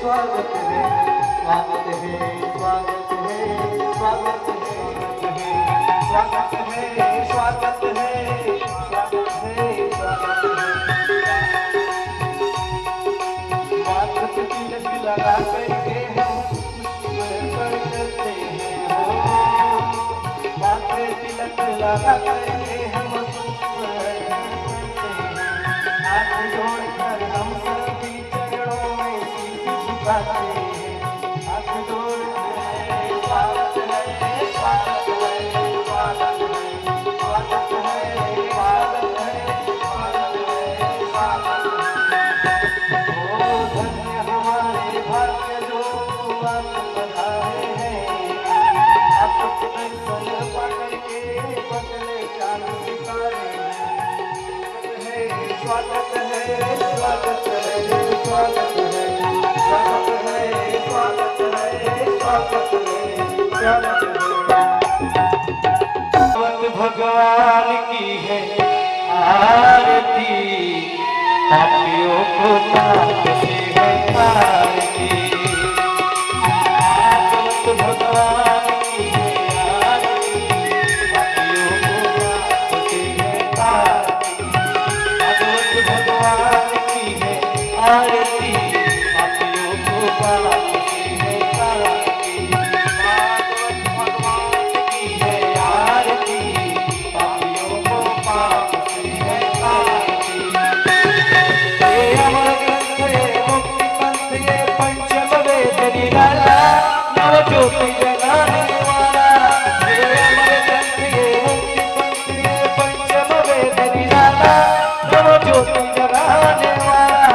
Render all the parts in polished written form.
स्वागत है, स्वागत है, स्वागत है, स्वागत है, स्वागत है, स्वागत है, स्वागत है, स्वागत है। माथे पे तिलक लगा करके हम करते हैं हो, माथे तिलक लगा करके हम हाथ जोड़कर हम सभी चरणों में शीश झुकाते हैं, हाथ जोड़कर स्वागत है, स्वागत है, स्वागत है, स्वागत है, स्वागत है, स्वागत है, स्वागत है। ओ धन्य हमारे भाग्य जो आप बधाए हैं, आपके दर्शन पाकर के बदले चांद सितारे हैं। स्वागत है, स्वागत है, स्वागत है, स्वागत है, स्वागत है, स्वागत है, स्वागत है। भगवान की है आरती, पापियों को पाप से है आरती। भगवान की है आरती, पापियों को पाप से है आरती। भगवान की है आरती, पापियों को पाप से है आरती। भागवत भगवान की है आरती, पापियों को पाप से है आरती। ये अमर ग्रंथ ये मुक्ति पंथ ये पंचम वेद निराला, नव ज्योति जगाने वाला। ये अमर ग्रंथ ये मुक्ति पंथ ये पंचम वेद निराला, ज्योति जगाने वाला।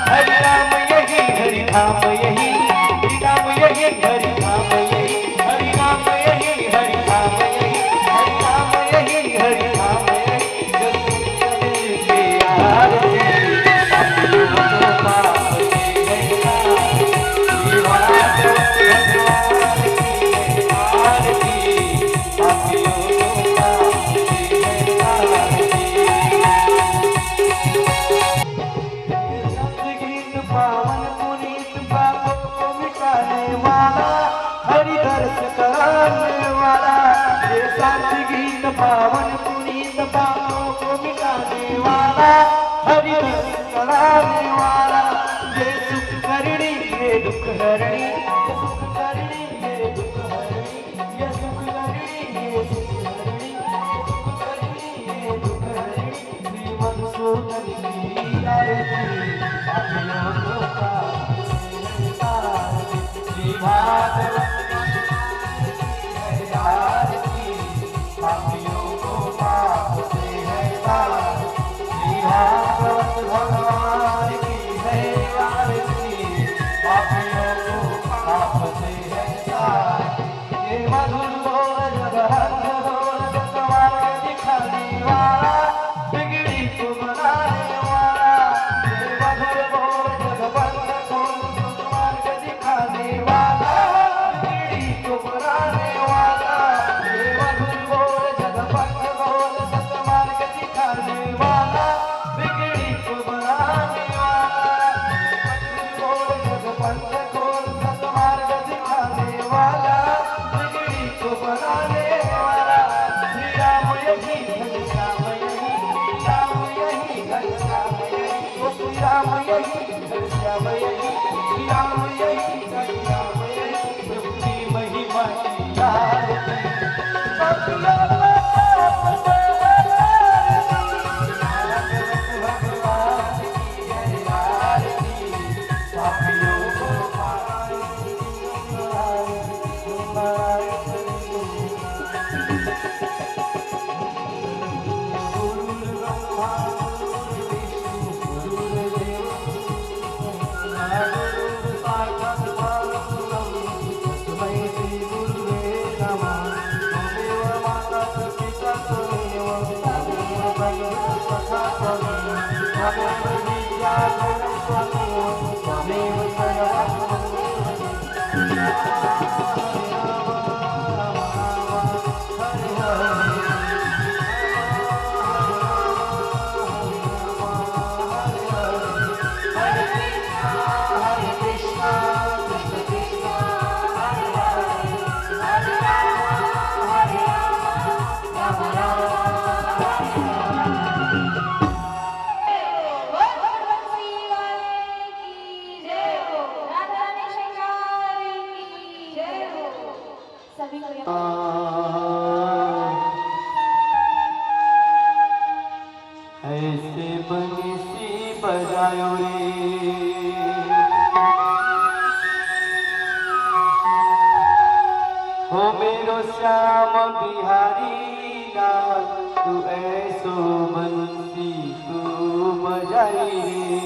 हरि नाम यही, हरि नाम यही, हरि नाम यही, हरि नाम यही, हरि नाम यही, हरि नाम यही, हरि नाम यही, हरि नाम यही। जब के आरती, पापियों को पाप से है आरती। भागवत भगवान की है आरती, पापियों को पाप से है आरती। पावन पुनीत पापों को मिटाने वाला, हरि दर्श कराने वाला। ये शांत गीत पावन पुनीत पापों को मिटाने वाला, हरि दर्श कराने वाला। ये सुख करणी ये दुख हरणी, सुख करणी ये दुख हरणी, ये सुख करणी ये सुख हरणी, सुख करणी ये दुख हरणी। श्री मधुसूदन की आरती, पापियों को पाप से है आरती। श्री भागवत आरती, पापियों को पाप से है आरती। श्री भागवत भगवान की है आरती, पापियों को पाप से है आरती। ये मधुर बोल जगहंस बोल जगमार्ग दिखाने वाला, बिगड़ी को बनाने वाला। ये मधुर बोल जगबंध बोल जगमार्ग दिखाने वाला, बिगड़ी को बनाने वाला। ये मधुर बोल जगबंध बोल जगमार्ग दिखाने वाला, बिगड़ी को बनाने वाला। बोल जगबंध बोल जगमार्ग दिखाने वाला, बिगड़ी को बनाने वाला। श्री राम यही, घन श्याम यही, राम यही, घन श्याम यही। ओ श्री राम यही, घन श्याम यही, राम यही, घन श्याम यही। प्रभु की महिमा की आरती, पापियों को पाप से है आरती। भगवान की है आरती, पापियों को पाप से है आरती। Hare Krishna, हो मेरो श्याम बिहारी लाल तू ऐसो बंसी तू बजाई रे।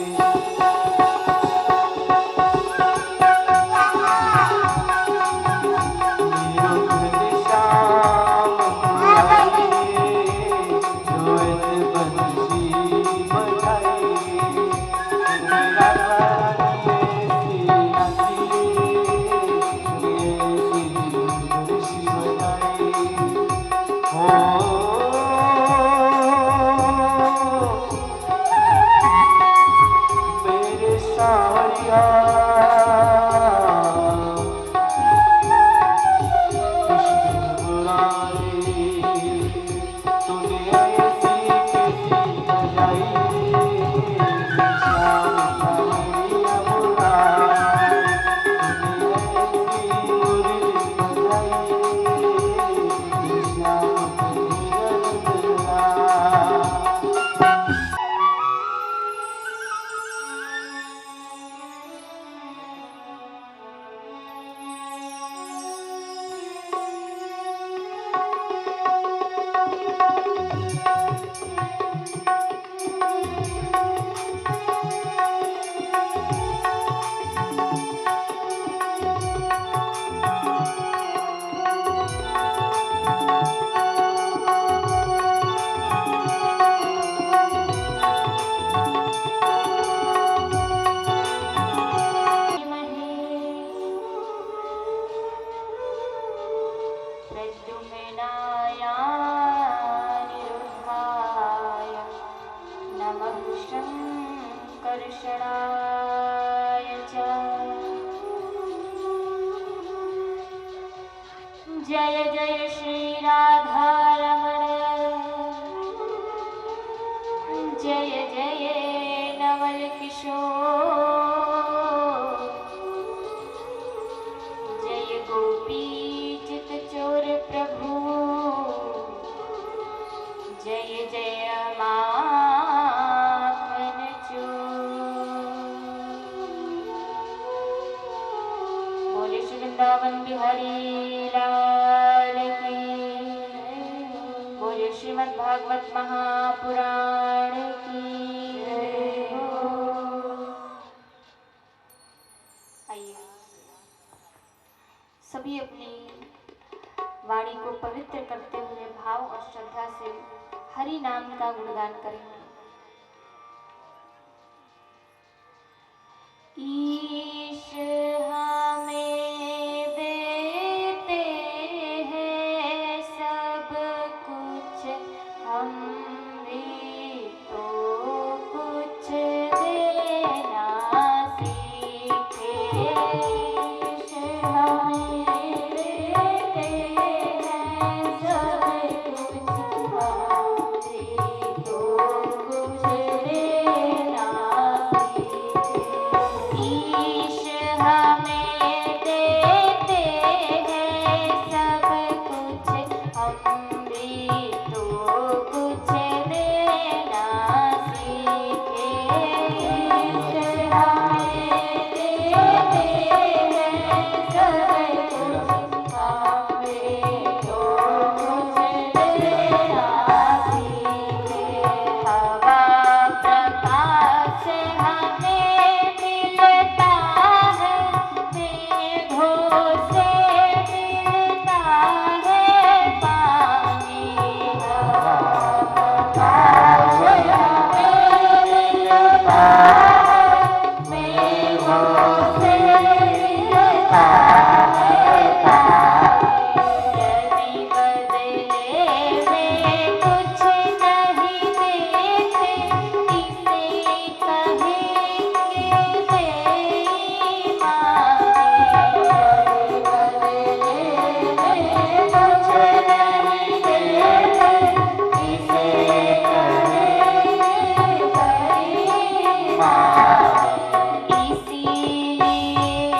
जय जय श्री राधा रमण, जय जय नवल किशोर, जय गोपी चित चोर प्रभु, जय जय माखन चोर। बोले श्री वृंदावन बिहारी लाल की, बोले श्रीमद् भागवत महापुराण की। आइए सभी अपनी वाणी को पवित्र करते हुए भाव और श्रद्धा से हरि नाम का गुणगान करेंगे। ईश हमें देते हैं सब कुछ, हम भी तो कुछ देना सीखे। ईश हमें देते हैं सब कुछ, हम भी तो कुछ देना सीखे। ईश हमें देते हैं सब कुछ, हम भी तो कुछ देना सीखे। ईश हमें देते हैं सब कुछ, हम भी तो कुछ देना सीखे। हवा प्रकाश हमें मिलता है, मेघों से मिलता है पानी। हवा प्रकाश हमें मिलता है, मेघों से मिलता है पानी। यदि बदले में कुछ नहीं देते, इसे कहेंगे बेईमानी। यदि बदले में कुछ नहीं देते, इसे कहेंगे बेईमानी। इसीलिए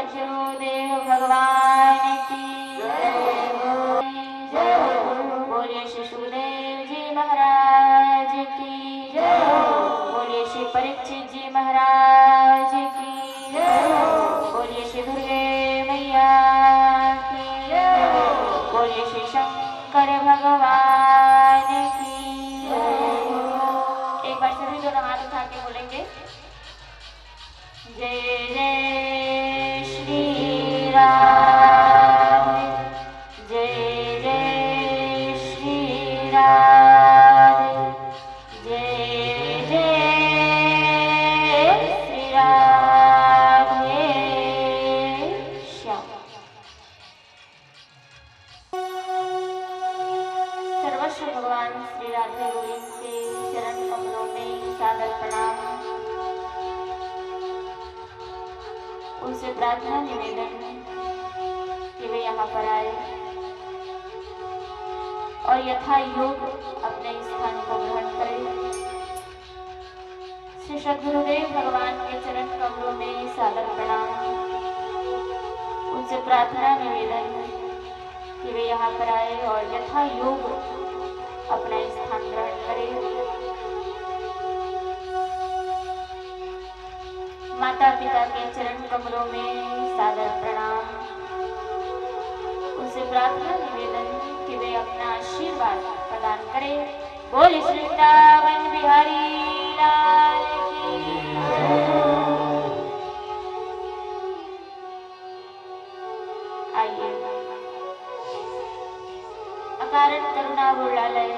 सद्गुरुदेव भगवान की जय हो। बोलिए श्री सुखदेव जी महाराज की जय हो। बोलिए श्री परीक्षित जी महाराज की जय हो। बोलिए श्री दुर्गे मैया की जय हो। बोलिए श्री शंकर भगवान की जय हो। एक बार सभी दोनों हाथ उठा के बोलेंगे जय जय श्री राम, जय जय श्री राम, जय जय श्री राधे श्याम। सर्वस्व भगवान श्री राधे गोविंद के चरण कमलों में सादर प्रणाम। उनसे प्रार्थना निवेदन कि वे यहाँ पर आए और यथा योग अपने स्थान को ग्रहण करें। श्री सद्गुरुदेव भगवान के चरण कमलों में सादर प्रणाम। उनसे प्रार्थना निवेदन कि वे यहाँ पर आए और यथा योग अपना स्थान ग्रहण करें। माता पिता के चरण कमलों में सादर प्रणाम। उनसे प्रार्थना निवेदन कि वे अपना आशीर्वाद प्रदान करें। बोल श्री वृंदावन बिहारी लाल की आइए अकारण करुणा बुलालय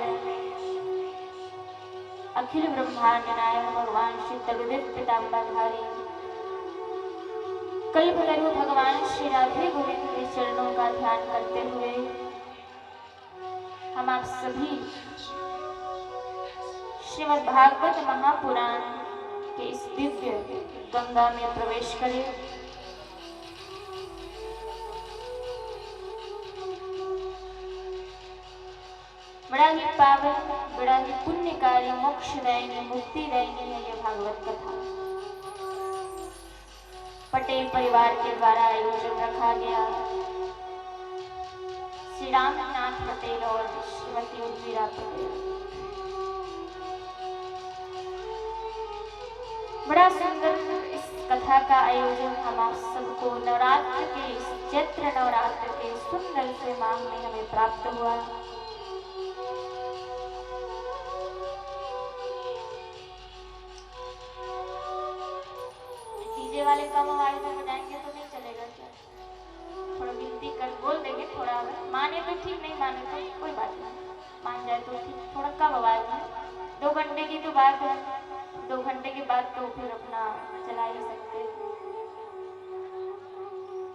अखिल ब्रह्मांड नायक भगवान श्री तगुदित पीताम्बरधारी कल्पतरु भगवान श्री राधे गोविंद के चरणों का ध्यान करते हुए हम आप सभी श्रीमद् भागवत महापुराण के इस दिव्य गंगा में प्रवेश करें। बड़ा ही पावन, बड़ा ही पुण्यकारी, मोक्षदायिनी, मुक्तिदायिनी है यह भागवत कथा। पटेल परिवार के द्वारा आयोजन रखा गया। श्री रामनाथ पटेल और श्रीमती उर्मिला पटेल। बड़ा सुंदर इस कथा का आयोजन हम आप सबको नवरात्र के इस चैत्र नवरात्र के सुंदर से माह में हमें प्राप्त हुआ। डीजे वाले कम आवाज में बजाएंगे तो नहीं चलेगा क्या? थोड़ा गिनती कर बोल देंगे, थोड़ा माने तो ठीक, नहीं माने तो कोई बात नहीं, मान जाए तो ठीक, थोड़ा कम आवाज में। 2 घंटे की तो बात है, 2 घंटे के बाद तो फिर अपना चला ही सकते हैं।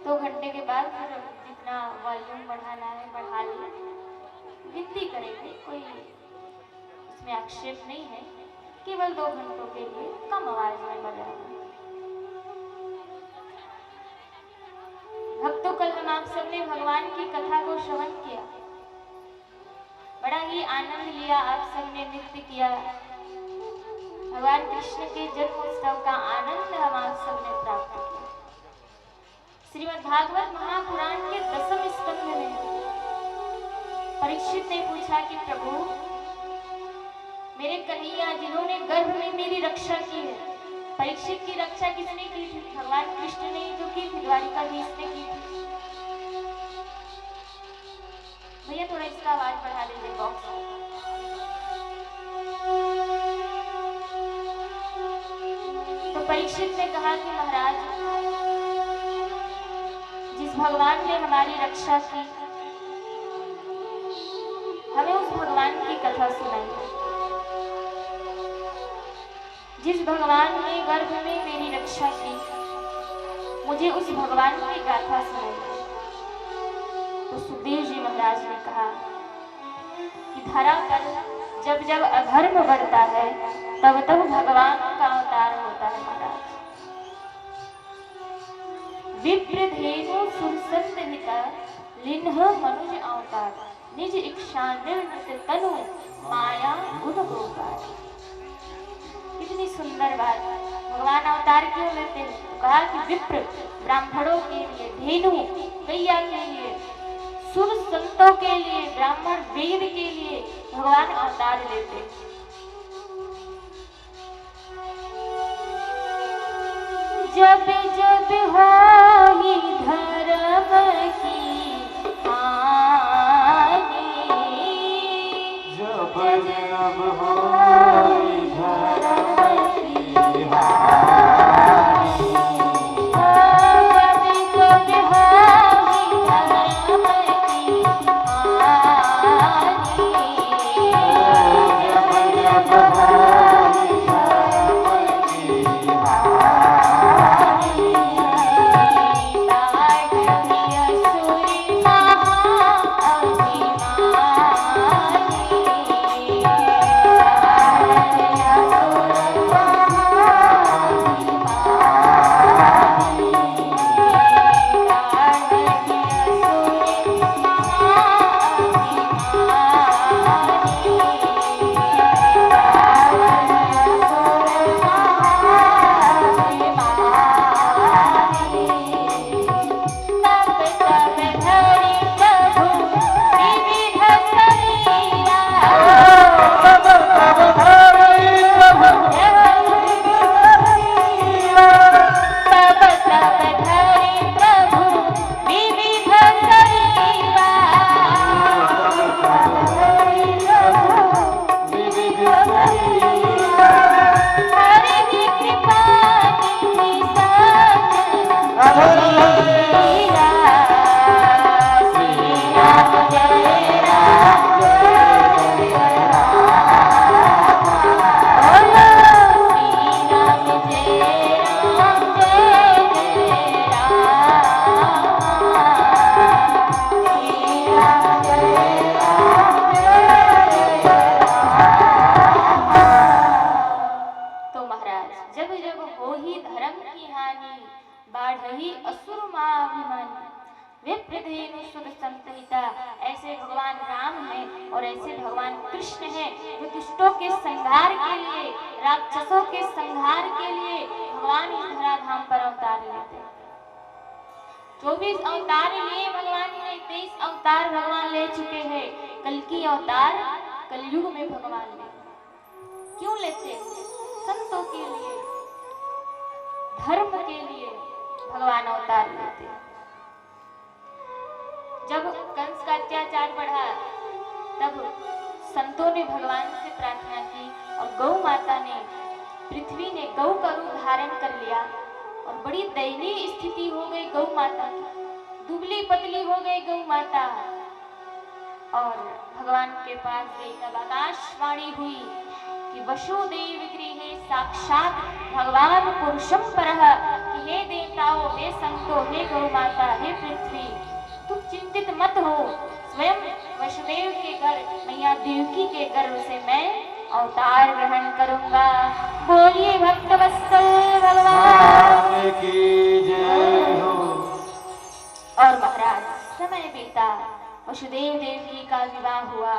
2 घंटे के बाद फिर जितना वॉल्यूम बढ़ाना है बढ़ा लिया, गिनती करेंगे, कोई इसमें आक्षेप नहीं है। केवल 2 घंटों के लिए कम आवाज में बजाना। भक्तों, कल हम आप सबने भगवान की कथा को श्रवण किया, बड़ा ही आनंद लिया, आप सबने नृत्य किया। भगवान कृष्ण के जन्मोत्सव का आनंद हम आप सबने प्राप्त किया। श्रीमद् भागवत महापुराण के 10वें स्कंध में परीक्षित ने पूछा कि प्रभु, मेरे कन्हैया जिन्होंने गर्भ में मेरी रक्षा की है, परीक्षित की रक्षा किसने की थी? भगवान कृष्ण ने जो की थी, द्वारिकाधीश ने की थी। भैया थोड़ा इसका आवाज बढ़ा दीजिए बॉक्स। तो परीक्षित ने कहा कि महाराज, जिस भगवान ने हमारी रक्षा की, हमें उस भगवान की कथा सुनाइए। जिस भगवान ने गर्भ में मेरी रक्षा की, मुझे उस भगवान की गाथा सुनाइए। तो सुखदेव जी महाराज ने कहा कि धरा पर जब जब अधर्म बढ़ता है तब तब भगवान का अवतार होता है महाराज। विप्रधेनु सुरसंत हिता लिन्ह मनुज अवतार, निज इच्छा निर्मित तनु माया गुण गोपार। कितनी सुंदर बात। भगवान अवतार क्यों लेते हैं? तो कहा कि विप्र ब्राह्मणों के लिए, धेनु गैया के लिए, सुर संतों के लिए, ब्राह्मण वेद के लिए भगवान अवतार लेते हैं। जब जब होई धर्म की हानि, जब जब होई धर्म की हानि, जब जब होई धर्म की हानि, जब जब होई धर्म की हानि, ऐसे भगवान राम हैं और ऐसे भगवान कृष्ण हैं जो दुष्टों के संहार के लिए, राक्षसों के संहार के लिए भगवान इस धराधाम पर अवतार लेते हैं। 24 अवतार लिए भगवान ने, 23 अवतार भगवान ले चुके हैं। कल की अवतार कलयुग में भगवान ले क्यों लेते? संतों के लिए, धर्म के लिए भगवान अवतार लेते हैं। जब कंस का अत्याचार बढ़ा तब संतों ने भगवान से प्रार्थना की और गौ माता ने, पृथ्वी ने गौ का रूप धारण कर लिया और बड़ी दयनीय स्थिति हो गई गौ माता की, दुबली पतली हो गई गौ माता। और भगवान के पास गई तब आकाशवाणी हुई कि वसुदेव गृहे साक्षात भगवान पुरुषम परः, कि हे देवताओं, हे संतों, हे गौ माता, हे पृथ्वी, तुम चिंतित मत हो। स्वयं वसुदेव के घर मैया देवकी के गर्भ से मैं अवतार ग्रहण करूंगा। बोलिए भक्तवत्सल भगवान की जय हो। और महाराज समय बीता, वसुदेव देवकी का विवाह हुआ।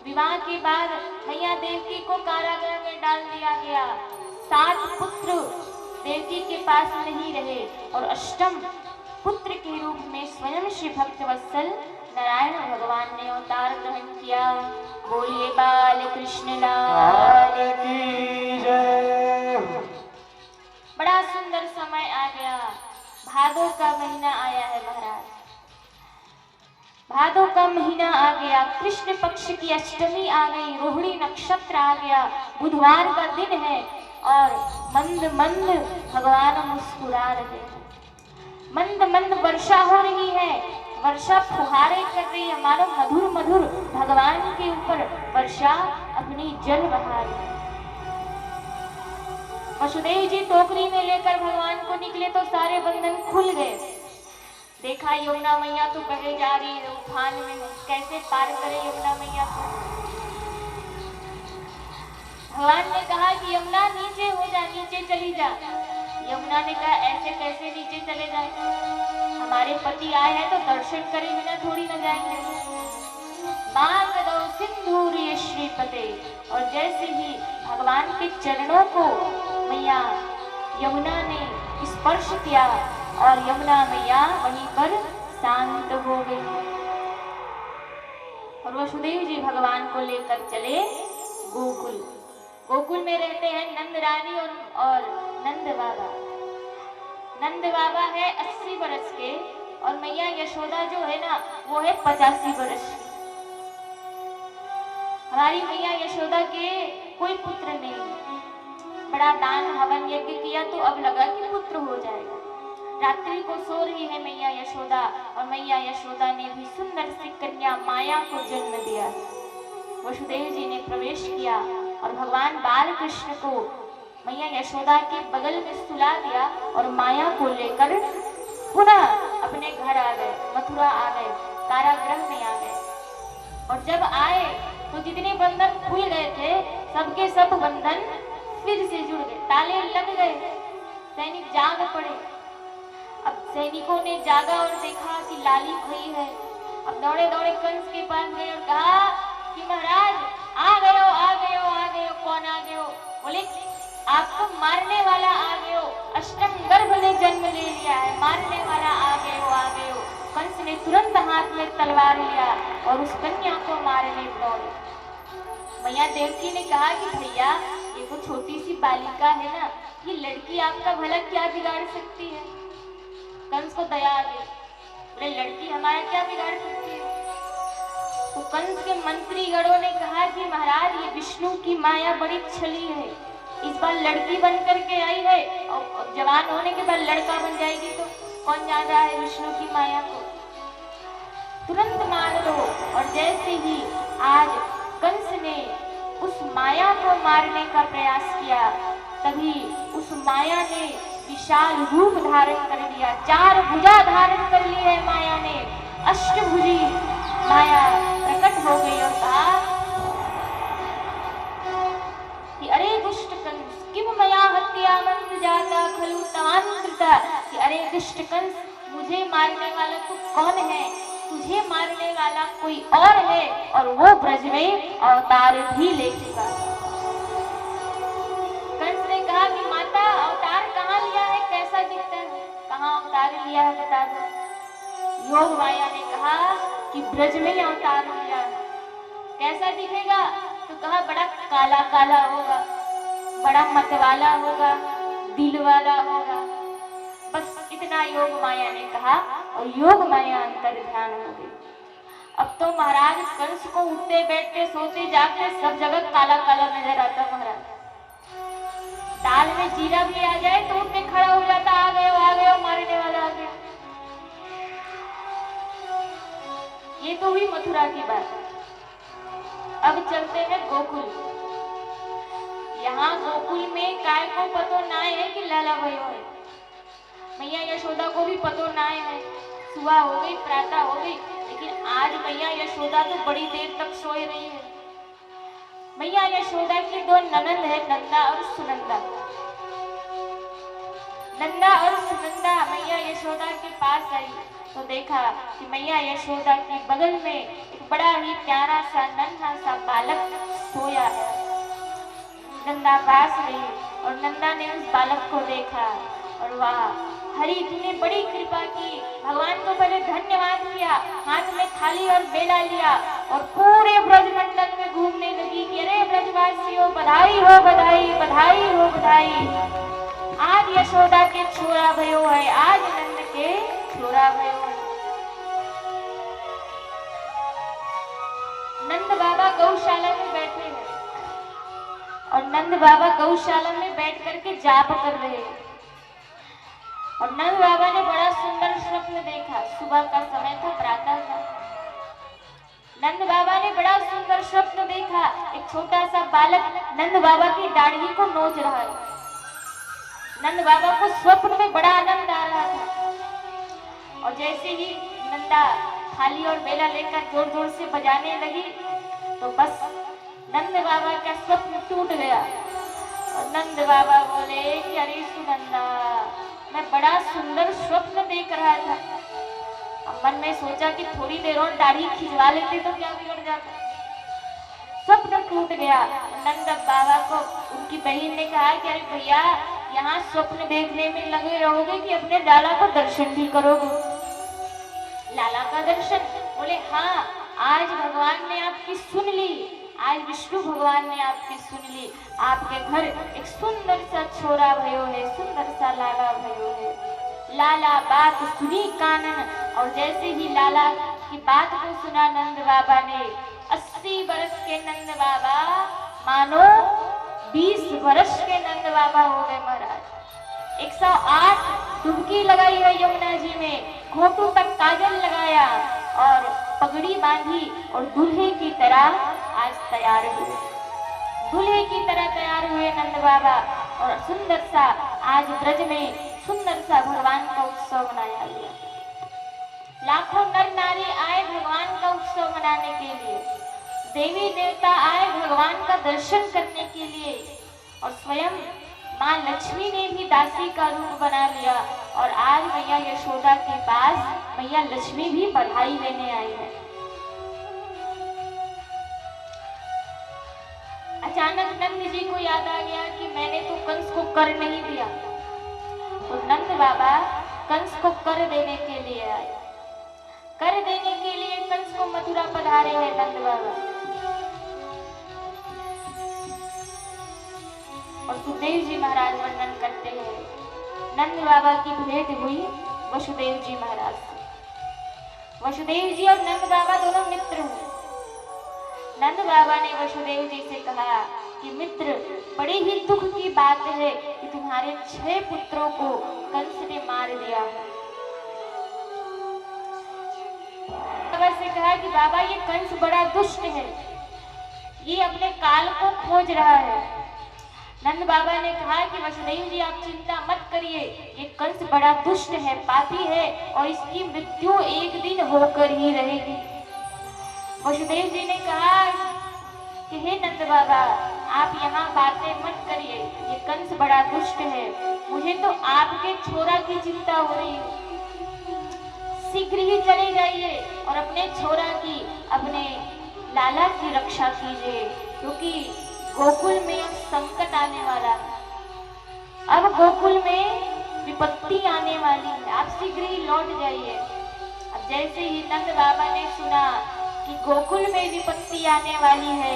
विवाह के बाद मैया देवकी को कारागृह में डाल दिया गया। 7 पुत्र देवकी के पास नहीं रहे और अष्टम पुत्र के रूप में स्वयं श्री भक्तवत्सल नारायण भगवान ने अवतार ग्रहण किया। बोलिए बाल कृष्ण लाल की जय। बड़ा सुंदर समय आ गया। भादों का महीना आया है महाराज। भादों का महीना आ गया, कृष्ण पक्ष की अष्टमी आ गई, रोहिणी नक्षत्र आ गया, बुधवार का दिन है और मंद मंद भगवान मुस्कुरा रहे हैं। मंद मंद वर्षा हो रही है, वर्षा फुहारे कर रही है, मानो मधुर मधुर भगवान के ऊपर वर्षा अपनी जल बहा रही है। वसुदेव जी टोकरी में लेकर भगवान को निकले तो सारे बंधन खुल गए। देखा यमुना मैया तो बहे जा रही है उफान में, कैसे पार करे यमुना मैया को। भगवान ने कहा कि यमुना नीचे हो जा, नीचे चली जा। यमुना ने कहा ऐसे कैसे नीचे चले जाए, हमारे पति आए हैं तो दर्शन करे बिना थोड़ी न जाएंगे। मांगदो सिंधुरी श्रीपते, और जैसे ही भगवान के चरणों को मैया यमुना ने स्पर्श किया और यमुना मैया वहीं पर शांत हो गई। और वसुदेव जी भगवान को लेकर चले गोकुल। गोकुल में रहते हैं नंद रानी और नंद बाबा। नंद बाबा है 80 वर्ष के और मैया यशोदा जो है ना वो है 85 वर्ष की। हमारी मैया यशोदा के कोई पुत्र नहीं, बड़ा दान हवन यज्ञ किया तो अब लगा कि पुत्र हो जाएगा। रात्रि को सो रही है मैया यशोदा और मैया यशोदा ने भी सुंदर सी कन्या माया को जन्म दिया। वसुदेव जी ने प्रवेश किया और भगवान बाल कृष्ण को मैया यशोदा के बगल में सुला दिया और माया को लेकर पुनः अपने घर आ गए, मथुरा आ गए, कारागृह में आ गए। और जब आए तो जितने बंधन खुल गए थे सबके सब बंधन फिर से जुड़ गए, ताले लग गए, सैनिक जाग पड़े। अब सैनिकों ने जागा और देखा कि लाली खोई है। अब दौड़े दौड़े कंस के पास गए और कहा कि महाराज आ गए हो, आ गए हो, आ गए हो। कौन आ गए हो? बोले आपको मारने वाला आ गए हो, अष्टम गर्भ ने जन्म ले लिया है, मारने वाला आ गए हो, आ गए हो। कंस ने तुरंत हाथ में तलवार लिया और उस कन्या को मारने दौड़े। मैया देवकी ने कहा कि भैया ये तो छोटी सी बालिका है ना, ये लड़की आपका भला क्या बिगाड़ सकती है? कंस को दया आ गई, बोले लड़की हमारा क्या बिगाड़ सकती है? तो कंस के मंत्री गणों ने कहा कि महाराज ये विष्णु की माया बड़ी छली है, इस बार लड़की बन करके आई है और जवान होने के बाद लड़का बन जाएगी तो कौन जान रहा है विष्णु की माया को। तुरंत मार लो। और जैसे ही आज कंस ने उस माया को मारने का प्रयास किया तभी उस माया ने विशाल रूप धारण कर लिया, 4 भुजा धारण कर ली है माया ने, अष्टभुजी माया प्रकट हो गई और कहा कि अरे दुष्ट कंस किम मया हत्या मंत्र जाता खलु तवांत्रता, कि अरे दुष्ट कंस मुझे मारने वाला तू कौन है? तुझे मारने वाला कोई और है और वो ब्रज में अवतार भी ले चुका। कंस ने कहा कि माता अवतार कहाँ लिया है, कैसा दिखता है, कहाँ अवतार लिया है बता दो। योग माया ने कहा कि ब्रज में अवतार लिया है। कैसा दिखेगा? तो कहा बड़ा काला काला होगा, बड़ा मतवाला होगा, दिल वाला होगा। बस इतना योग माया ने कहा और योग माया अंतर ध्यान हो गई। अब तो महाराज कंस को उठते बैठते सोते जागते सब जगह काला काला नजर आता। महाराज दाल में जीरा भी आ जाए तो उठते खड़ा हो जाता, आ गए हो, मारने वाला आ गया। ये तो हुई मथुरा की बात। अब चलते हैं गोकुल। यहाँ गोकुल में काय को पतो ना है कि लाला भयो है। मैया यशोदा को भी पतो ना है। सुबह हो गई, प्रातः हो गई, लेकिन आज मैया यशोदा तो बड़ी देर तक सोए रही है। मैया यशोदा की 2 ननंद है, नंदा और सुनंदा। नंदा और सुनंदा मैया यशोदा के पास आई तो देखा कि मैया यशोदा के बगल में एक बड़ा ही प्यारा सा नन्हा सा बालक सोया है। नंदा पास गई और नंदा ने उस बालक को देखा और वाह हरि तूने बड़ी कृपा की। भगवान को पहले धन्यवाद किया, हाथ में थाली और बेला लिया और पूरे ब्रजमंडल में घूमने लगी कि अरे ब्रजवासियों बधाई हो, बधाई, बधाई हो, बधाई। आज यशोदा के छोरा भयो है, आज नंद के छोरा भयो है। नंद बाबा गौशाला में बैठे हैं और नंद बाबा गौशाला में बैठ करके जाप कर रहे हैं। और नंद बाबा ने बड़ा सुंदर स्वप्न देखा। सुबह का समय था, प्रातः था। नंद बाबा ने बड़ा सुंदर स्वप्न देखा। एक छोटा सा बालक नंद बाबा की दाढ़ी को नोच रहा है। नंद बाबा को स्वप्न में बड़ा आनंद आ रहा था और जैसे ही नंदा थाली और बेला लेकर जोर जोर से बजाने लगी तो बस नंद बाबा का स्वप्न टूट गया। और नंद बाबा बोले कि अरे सुनंदा मैं बड़ा सुंदर स्वप्न देख रहा था। अब मन में सोचा कि थोड़ी देर और दाढ़ी खिंचवा लेते तो क्या बिगड़ जाता। स्वप्न टूट गया। नंद बाबा को उनकी बहन ने कहा कि अरे भैया यहाँ स्वप्न देखने में लगे रहोगे कि अपने लाला का दर्शन भी करोगे। लाला का दर्शन, बोले हाँ, आज भगवान ने आपकी सुन ली, आज विष्णु भगवान ने आपकी सुन ली। आपके घर एक सुंदर सा छोरा भयो है, सुंदर सा लाला भयो है। लाला बात सुनी कानन, और जैसे ही लाला की बात को सुना नंद बाबा ने, 80 वर्ष के नंद बाबा मानो 20 वर्ष के नंद बाबा हो गए महाराज। 108 डुबकी लगाई है यमुना जी में, घोटू तक काजल लगाया और पगड़ी बांधी और दूल्हे की तरह आज तैयार हुए। दूल्हे की तरह तैयार हुए नंद बाबा, और सुंदर सा आज ब्रज में सुंदर सा भगवान का उत्सव मनाया गया। लाखों नर नारी आए भगवान का उत्सव मनाने के लिए, देवी देवता आए भगवान का दर्शन करने के लिए, और स्वयं माँ लक्ष्मी ने भी दासी का रूप बना लिया। और आज मैया यशोदा के पास मैया लक्ष्मी भी बधाई लेने आई है। अचानक नंद जी को याद आ गया कि मैंने तो कंस को कर नहीं दिया, तो नंद बाबा कंस को कर देने के लिए आए। कर देने के लिए कंस को मथुरा पधारे हैं नंद बाबा। और सुखदेव जी महाराज वर्णन करते हैं, नंद बाबा की भेंट हुई वसुदेव जी महाराज से। वसुदेव जी और नंद बाबा दोनों मित्र हुए। नंद बाबा ने वसुदेव जी से कहा कि मित्र, बड़े ही दुख की बात है कि तुम्हारे 6 पुत्रों को कंस ने मार दिया है। बाबा से कहा कि बाबा, ये कंस बड़ा दुष्ट है, ये अपने काल को खोज रहा है। नंद बाबा ने कहा कि वसुदेव जी आप चिंता मत करिए, ये कंस बड़ा दुष्ट है, पापी है, और इसकी मृत्यु एक दिन होकर ही रहेगी। वसुदेव जी ने कहा कि हे नंद बाबा, आप यहाँ बातें मत करिए, ये कंस बड़ा दुष्ट है, मुझे तो आपके छोरा की चिंता हो रही है। शीघ्र ही चले जाइए और अपने छोरा की, अपने लाला की रक्षा कीजिए, क्योंकि गोकुल में अब संकट आने वाला है, अब गोकुल में विपत्ति आने वाली है, आप शीघ्र ही लौट जाइए। अब जैसे ही नंद बाबा ने सुना कि गोकुल में विपत्ति आने वाली है,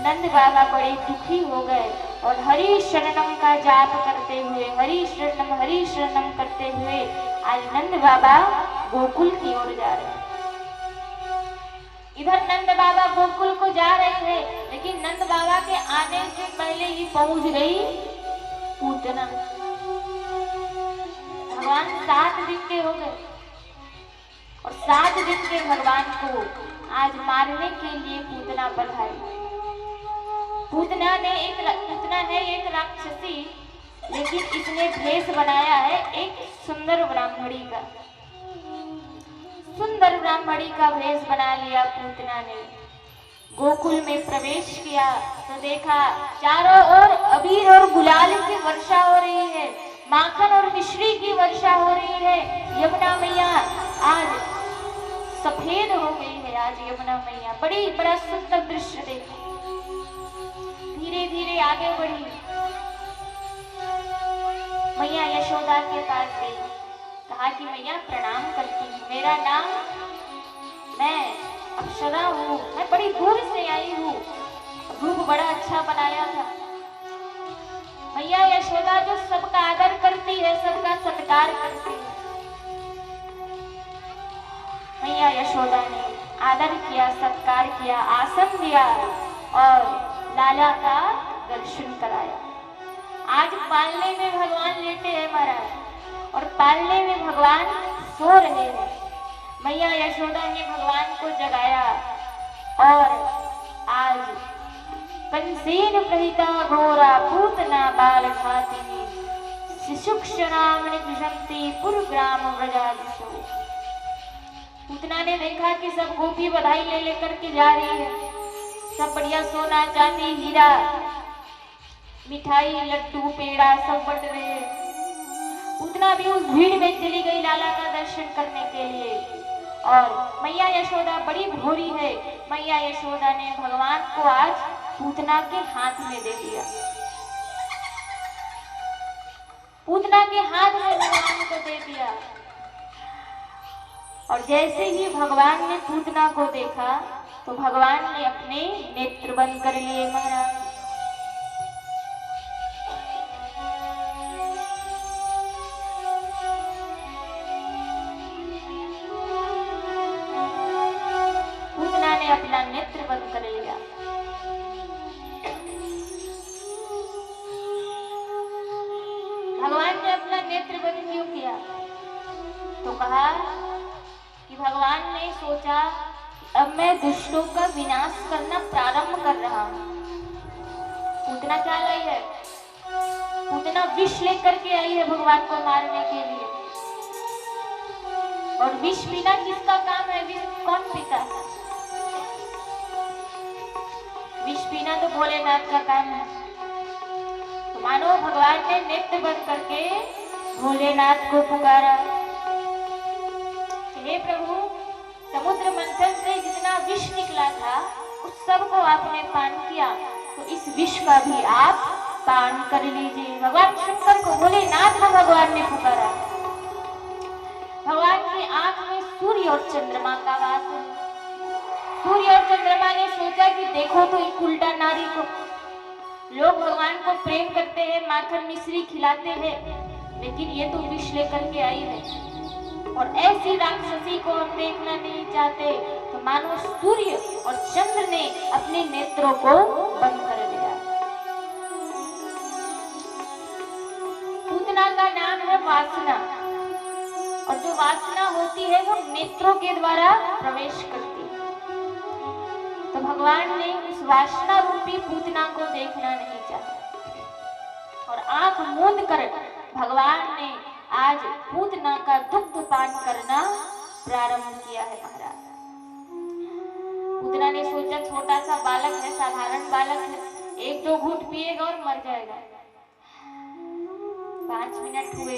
नंद बाबा बड़े दुखी हो गए और हरि शरणम का जाप करते हुए, हरि शरणम करते हुए आज नंद बाबा गोकुल की ओर जा रहे हैं। इधर नंद बाबा गोकुल को जा रहे थे, लेकिन नंद बाबा के आने से पहले ही पहुंच गई पूतना। भगवान 7 दिन के हो गए और 7 दिन के भगवान को आज मारने के लिए पूतना पधारी। पूतना है एक राक्षसी, लेकिन इसने भेष बनाया है एक सुंदर ब्राह्मणी का। सुंदर ब्राह्मणी का भेष बना लिया पूतना ने। गोकुल में प्रवेश किया तो देखा चारों ओर अबीर और गुलाल की वर्षा हो रही है, माखन और मिश्री की वर्षा हो रही है। यमुना मैया आज सफेद हो गई है। आज यमुना मैया बड़ा सुंदर दृश्य देखा। धीरे धीरे आगे बढ़ी, मैया यशोदा के पास गई, कहा कि मैया प्रणाम करती हूँ, मेरा नाम, मैं अप्सरा हूँ, मैं बड़ी दूर से आई हूँ, रूप बड़ा अच्छा बनाया था। मैया यशोदा जो सबका आदर करती है, सबका सत्कार करती है। मैया यशोदा ने आदर किया, सत्कार किया, आसन दिया और लाला का दर्शन कराया। आज पालने में भगवान लेटे हैं महाराज, और पालने में भगवान सो रहे हैं। मैया यशोदा ने भगवान को जगाया और आज कंसेन प्रहिता घोरा पूतना बाल घातिनी शिशुक्षणामणि कृशंति पुरग्राम व्रजादिशो। पूतना ने देखा कि सब गोपी बधाई ले लेकर के जा रही है, सब बढ़िया सोना चांदी हीरा मिठाई लड्डू पेड़ा सब बट रहे हैं। पूतना भी उस भीड़ में चली गई लाला का दर्शन करने के लिए। और मैया यशोदा बड़ी भोरी है, मैया यशोदा ने भगवान को आज पूतना के हाथ में दे दिया। पूतना के हाथ में भगवान को दे दिया। और जैसे ही भगवान ने पूतना को देखा तो भगवान ने अपने नेत्र बंद कर लिए महाराज। पूतना ने अपना नेत्र बंद कर लिया। भगवान ने अपना नेत्र बंद क्यों किया? तो कहा कि भगवान ने सोचा अब मैं दुष्टों का विनाश करना प्रारंभ कर रहा हूं। पूतना क्या लाई है? पूतना विष लेकर के आई है भगवान को मारने के लिए। और विष पीना किसका काम है? विष कौन पीता है? विष पीना तो भोलेनाथ का काम है। तो मानो भगवान ने नेत्र बंद करके भोलेनाथ को पुकारा, हे प्रभु, समुद्र मंथन से जितना विष निकला था उस सब को आपने पान किया, तो इस विष का भी आप पान कर लीजिए। भगवान शंकर को भोलेनाथ को भगवान ने पुकारा। भगवान की आंख में सूर्य और चंद्रमा का वास है। सूर्य और चंद्रमा ने सोचा कि देखो तो एक उल्टा नारी को, लोग भगवान को प्रेम करते हैं, माखन मिश्री खिलाते हैं, लेकिन ये तो विष लेकर के आई है और ऐसी राक्षसी को हम देखना नहीं चाहते। तो मानो सूर्य और चंद्र ने अपने नेत्रों को बंद कर दिया। पूतना का नाम है वासना, और जो वासना होती है वो नेत्रों के द्वारा प्रवेश करती है। तो भगवान ने उस वासना रूपी पूतना को देखना नहीं चाहा और आंख मूंद कर भगवान ने आज पूतना का दुग्ध पान करना प्रारंभ किया है महाराज। पूतना ने सोचा छोटा सा बालक है, साधारण बालक है, 1-2 घूंट पिएगा और मर जाएगा। 5 मिनट हुए,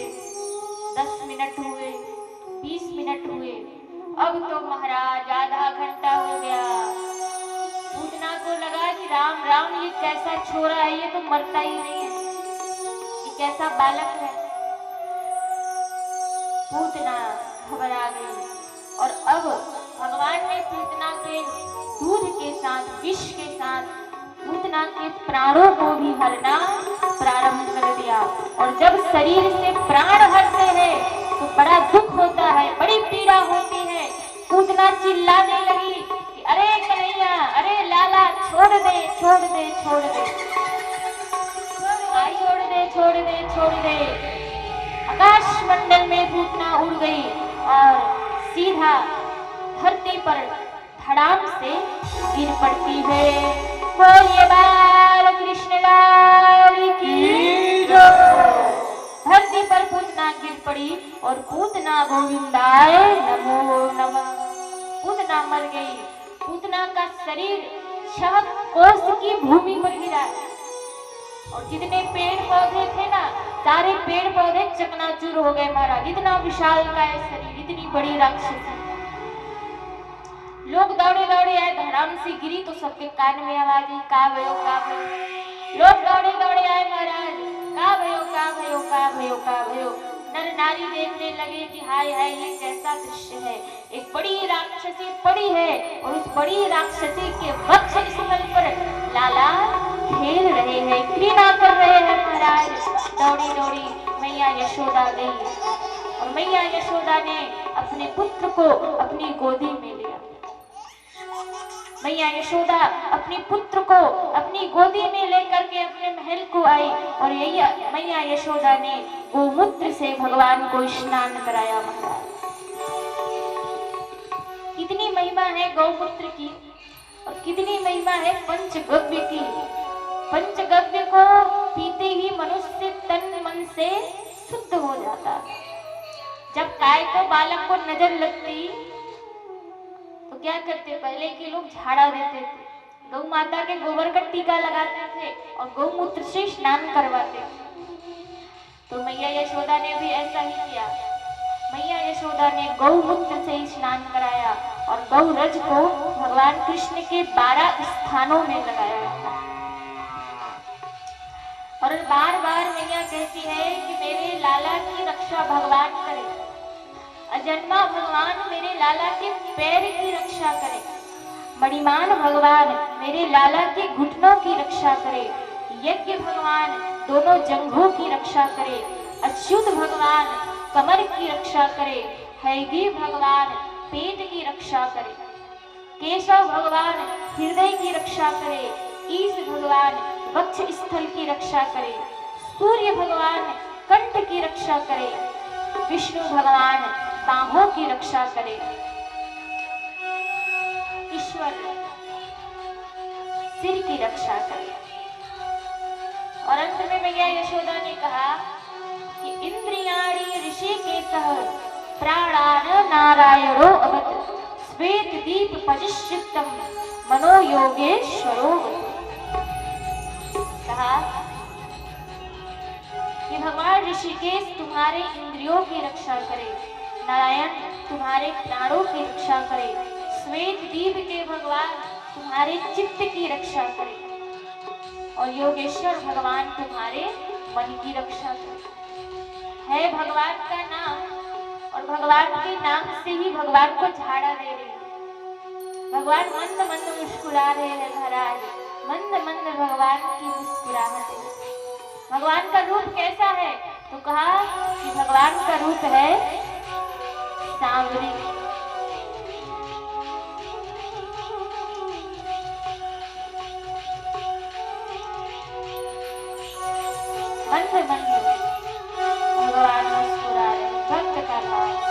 10 मिनट हुए, 20 मिनट हुए, अब तो महाराज आधा घंटा हो गया। पूतना को लगा कि राम राम, ये कैसा छोरा है, ये तो मरता ही नहीं है, ये कैसा बालक है। पूतना घबरा गई और अब भगवान ने पूतना के दूध के साथ, विष के साथ पूतना के प्राणों को भी हरना प्रारंभ कर दिया। और जब शरीर से प्राण हरते हैं तो बड़ा दुख होता है, बड़ी पीड़ा होती है। पूतना चिल्लाने लगी कि अरे कन्हैया, अरे लाला, छोड़ दे, छोड़ दे, छोड़ दे, छोड़ दे, छोड़ दे, छोड़ दे। आकाश मंडल में पूतना उड़ गई और सीधा धरती पर धड़ाम से गिर पड़ती है। बोलिए बाल कृष्ण लाल की जय। धरती पर पूतना गिर पड़ी और पूतना गोविंदाय नमो नमः। पूतना मर गई। पूतना का शरीर 6 कोस की भूमि पर गिरा और जितने पेड़ पौधे थे ना, सारे पेड़ पौधे चकनाचूर हो गए महाराज। इतना विशाल का है शरीर, इतनी बड़ी राक्षसी। लोग दौड़े दौड़े आए, धड़ाम से गिरी तो सबके कान में आवाज आई, का भयो, का भयो। लोग दौड़े दौड़े आए महाराज, का भयो, का भयो, का भयो, का भयो। नर नारी देखने लगे कि हाय हाय, ये कैसा दृश्य है। एक बड़ी राक्षसी पड़ी है और उस बड़ी राक्षसी के वक्ष स्थल पर लाला खेल रहे हैं, क्रीड़ा कर रहे हैं महाराज। दौड़ी दौड़ी मैया यशोदा गई और मैया यशोदा ने अपने पुत्र को अपनी गोदी में लिया। मैया यशोदा अपने पुत्र को अपनी गोदी में लेकर के अपने महल को आई और यही मैया यशोदा ने गोमूत्र से भगवान को स्नान कराया महाराज। कितनी महिमा है गौमूत्र की और कितनी महिमा है पंचगव्य की। पंचगव्य को पीते ही मनुष्य तन मन से शुद्ध हो जाता। जब गाय को बालक को नजर लगती तो क्या करते, पहले के लोग झाड़ा देते थे, गौ माता के गोबर का टीका लगाते थे और गौमूत्र से स्नान करवाते थे। तो मैया यशोदा ने भी ऐसा ही किया। मैया यशोदा ने गौमूत्र से स्नान कराया और गौरज को भगवान कृष्ण के 12 स्थानों में लगाया। और बार बार मैया कहती है कि मेरे लाला की रक्षा भगवान करे, अजन्मा भगवान मेरे लाला के पैर की रक्षा करे, मणिमान भगवान मेरे लाला के घुटनों की रक्षा करे, यज्ञ भगवान दोनों जंघों की रक्षा करे, अच्युत भगवान कमर की रक्षा करे, हैगी भगवान पेट की रक्षा करे, केशव भगवान हृदय की रक्षा करे, ईश भगवान वक्ष स्थल की रक्षा करे, सूर्य भगवान कंठ की रक्षा करे, विष्णु भगवान बाहों की रक्षा करे, ईश्वर सिर की रक्षा करे। और अंत में मैया यशोदा ने कहा कि इंद्रियाणि ऋषिकेशः प्राणान नारायणो अवत श्वेत दीप पजिष्यितम मनो योगेश्वरो। कहा कि भगवान ऋषिकेश तुम्हारे इंद्रियों की रक्षा करे, नारायण तुम्हारे प्राणों की रक्षा करे, श्वेत दीप के भगवान तुम्हारे चित्त की रक्षा करे, और योगेश्वर भगवान तुम्हारे मन की रक्षा करे। है भगवान का नाम, और भगवान के नाम से ही भगवान को झाड़ा दे रही है। भगवान मंद मंद मुस्कुरा रहे हैं महाराज, मंद मंद भगवान की मुस्कुराहट है। भगवान का रूप कैसा है? तो कहा कि भगवान का रूप है सांवरी, मंद मंद भगवान मुस्कुरा रहे, भक्त का भाव।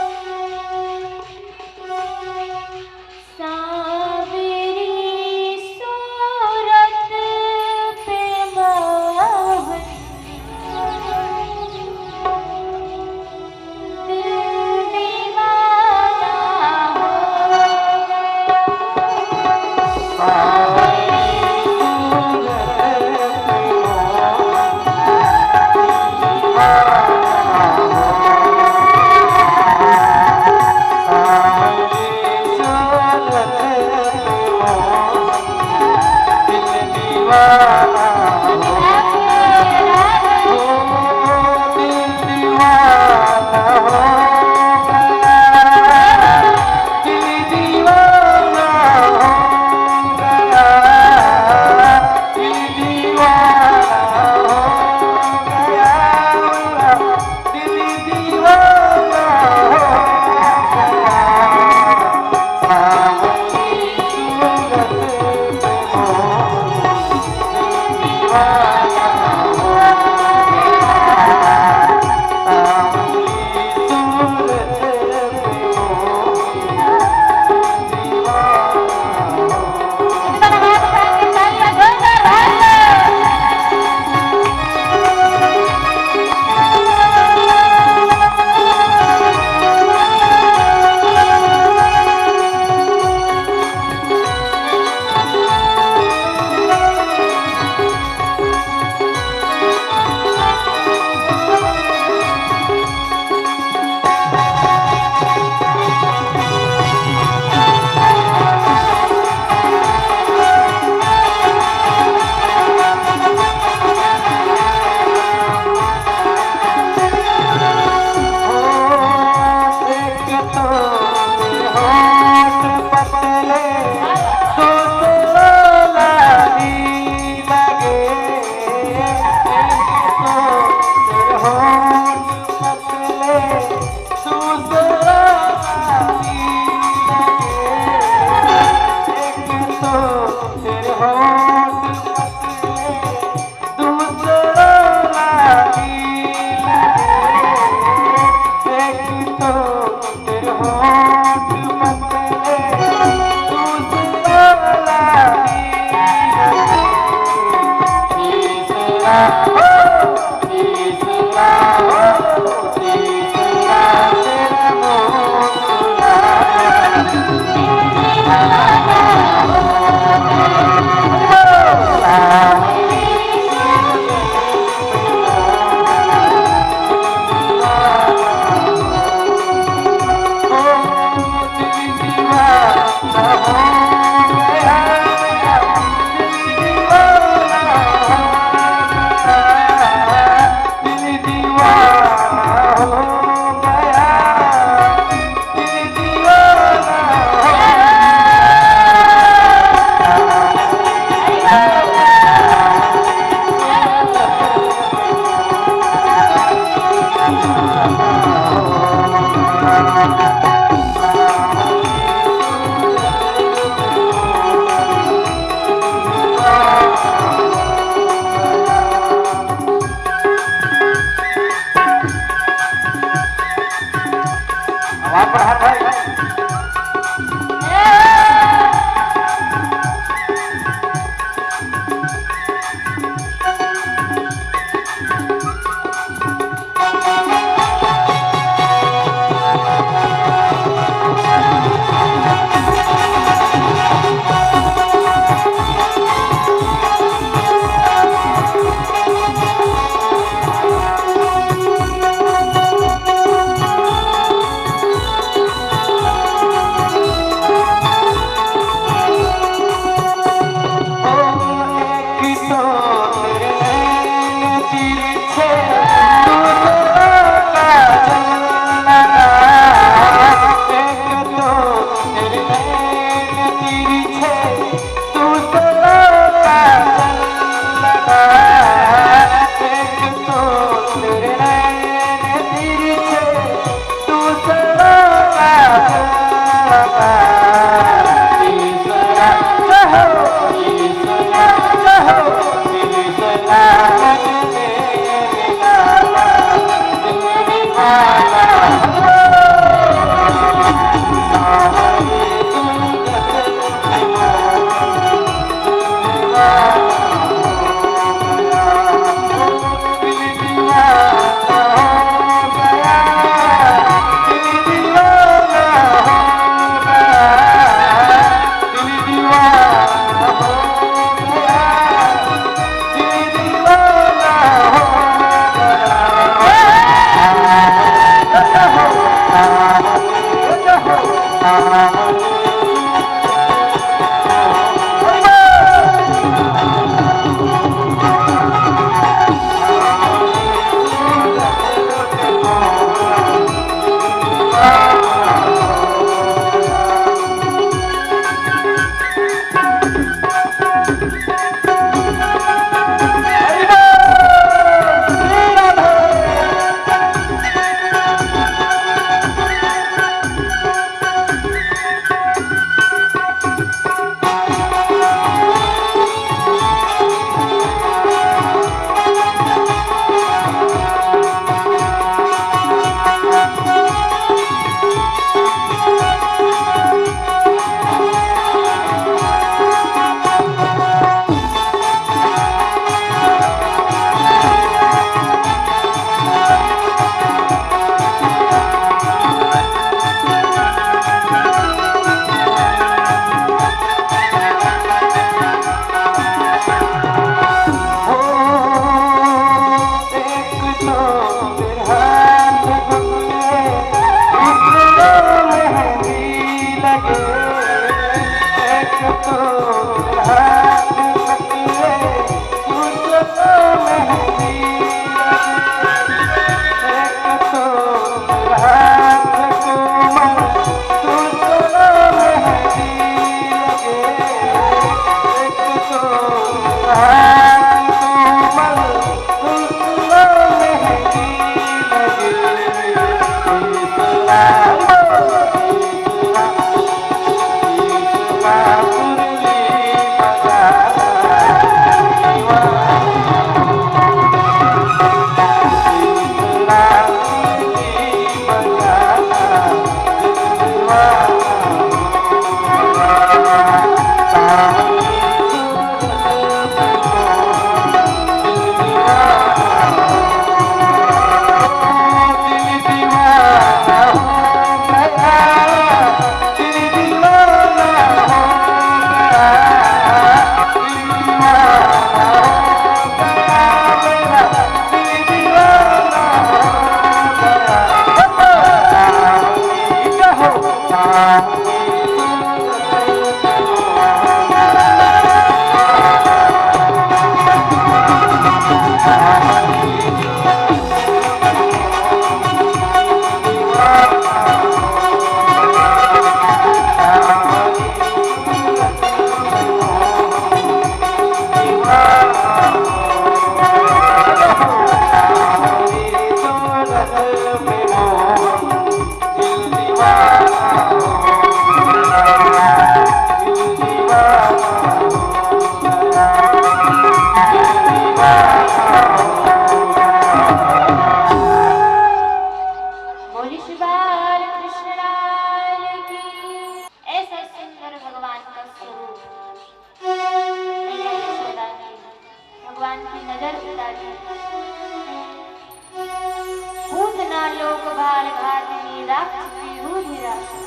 लोक बाल घातिनी राक्षसी रुधिराशा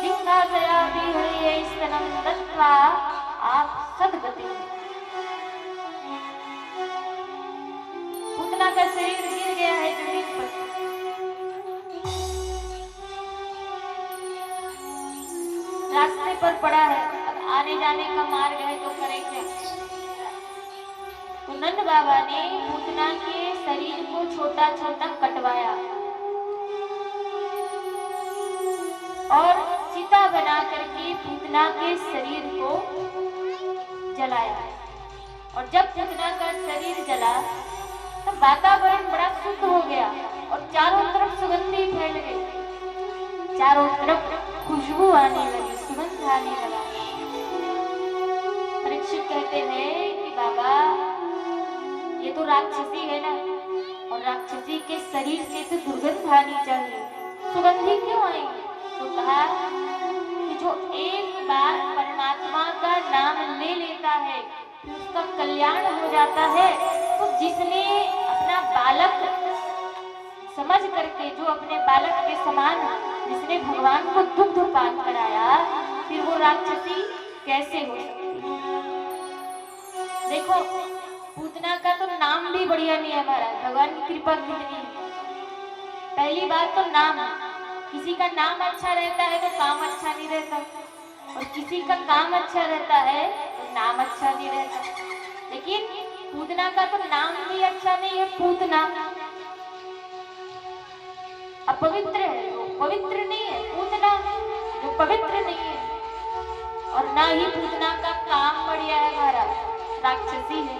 जिज्ञासयापि हरिये स्तनं दत्त्वा आप सद्गति। पूतना का शरीर गिर गया है जमीन पर। रास्ते पर पड़ा है, अब आने जाने का मार्ग है तो करे क्या। तो नंद बाबा ने पूतना के शरीर को छोटा छोटा कटवाया और चिता बना करके पूतना के शरीर को जलाया। और जब पूतना का शरीर जला तब वातावरण बड़ा शुद्ध हो गया और चारों तरफ सुगंधी फैल गई, चारों तरफ खुशबू आने लगी, सुगंध आने लगा। परीक्षित कहते हैं कि बाबा ये तो राक्षसी है ना, और राक्षसी के शरीर से तो दुर्गंध आनी चाहिए, सुगंधी क्यों आई? तो कहा कि जो एक बार परमात्मा का नाम ले लेता है तो उसका कल्याण हो जाता है। तो जिसने अपना बालक समझ करके, जो अपने बालक के समान जिसने भगवान को दुग्ध पान कराया, फिर वो राक्षसी कैसे हो सकती है? देखो पूतना का तो नाम भी बढ़िया नहीं है महाराज, भगवान की कृपा कितनी है। पहली बात तो नाम, किसी का नाम अच्छा रहता है तो काम अच्छा नहीं रहता, और किसी का काम अच्छा रहता है तो नाम अच्छा नहीं रहता। लेकिन पूतना का तो नाम भी अच्छा नहीं है, पूतना अपवित्र है, वो पवित्र नहीं है। पूतना जो पवित्र नहीं है, और ना ही पूतना का काम बढ़िया है महाराज, राक्षसी है।